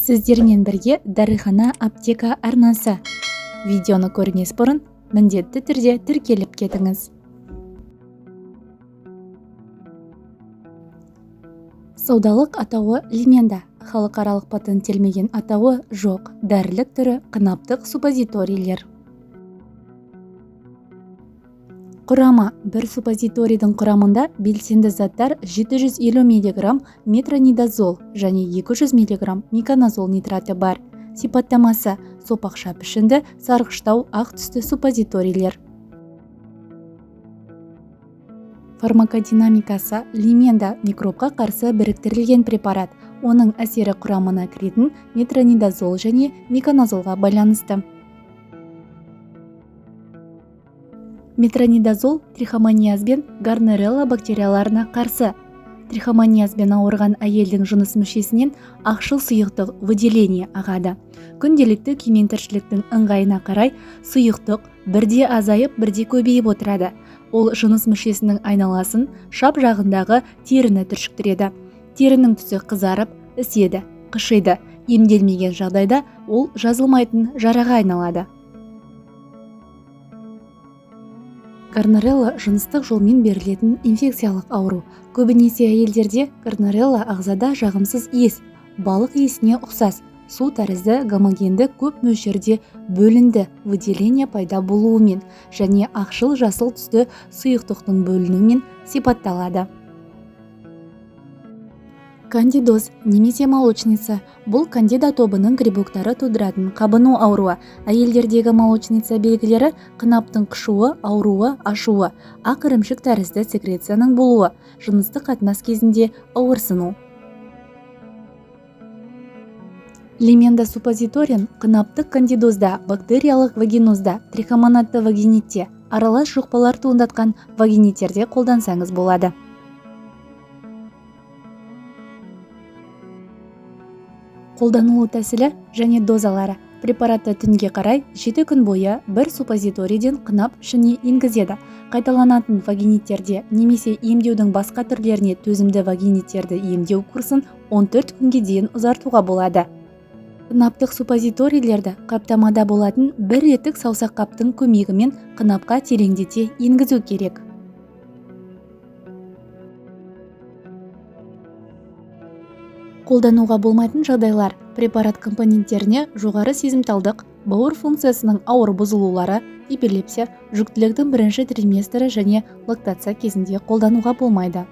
Сіздермен бірге дәріхана аптека арнасы. Видеоны көріңіз бұрын міндетті түрде тіркеліп кетіңіз. Саудалық атауы лимена, халықаралық патенттелмеген атауы жоқ, дәрілік түрі қынаптық суппозиторийлер. Құрамы: бір суппозиторийдің құрамында белсенді заттар 750 мг метронидазол және 200 мг меканозол нитраты бар. Сипаттамасы: сопақша пішінді, сарғыштау ақ түсті суппозиторийлер. Фармакодинамикасы: лимена микробқа қарсы біріктірілген препарат. Оның әсері құрамына кіретін метронидазол және меканозолға байланысты. Метронидазол трихомониаз бен гарнерелла бактерияларына қарсы. Трихомониазбен ауырған әйелдің жыныс мүшесінен ақшыл сұйықтық выделение ағады. Күнделікті күймен тіршіліктің ыңғайына қарай сұйықтық бірде азайып, бірде көбейіп отырады. Ол жыныс мүшесінің айналасын, шап жағындағы теріні түршіктіреді. Терінің түсі қызарып, іседі, қышиды. Емделмеген жағдайда ол жазылмайтын жараға айналады. Гарнерелла жыныстық жолмен берілетін инфекциялық ауру. Көбінесе әйелдерде гарнерелла ағзада жағымсыз иіс, балық иісіне ұқсас, су тәрізді гомогенді көп мөлшерде бөлінді выделение пайда болуымен және ақшыл жасыл түсті сұйықтықтың бөлінуімен сипатталады. Кандидоз немесе молочница. Бұл кандида тобының грибоктары тудыратын қабыну ауруы. Әйелдердегі молочница белгілері: қынаптың қышуы, ауруы, ашуы, ақ ірімшік тәрізді секрецияның болуы, жыныстық қатынас кезінде ауырсыну. Лимена суппозиторин қынаптық кандидозда, бактериялық вагинозда, трихомонадты вагинитте, аралас жұқпалар туындатқан вагиниттерде қолдансаңыз болады. Қолданылу тәсілі және дозалары: препаратты түнге қарай 7 күн бойы бір суппозиторийден қынап ішіне енгізеді. Қайталанатын вагиниттерде немесе емдеудің басқа түрлеріне төзімді вагиниттерді емдеу курсын 14 күнге дейін ұзартуға болады. Қынаптық суппозиторийлерді қаптамада болатын бір реттік саусақ қаптың көмегімен қынапқа тереңдете енгізу керек. Қолдануға болмайтын жағдайлар: препарат компоненттеріне жоғары сезімталдық, бауыр функциясының ауыр бұзылулары, эпилепсия, жүктіліктің бірінші триместрі және лактация кезінде қолдануға болмайды.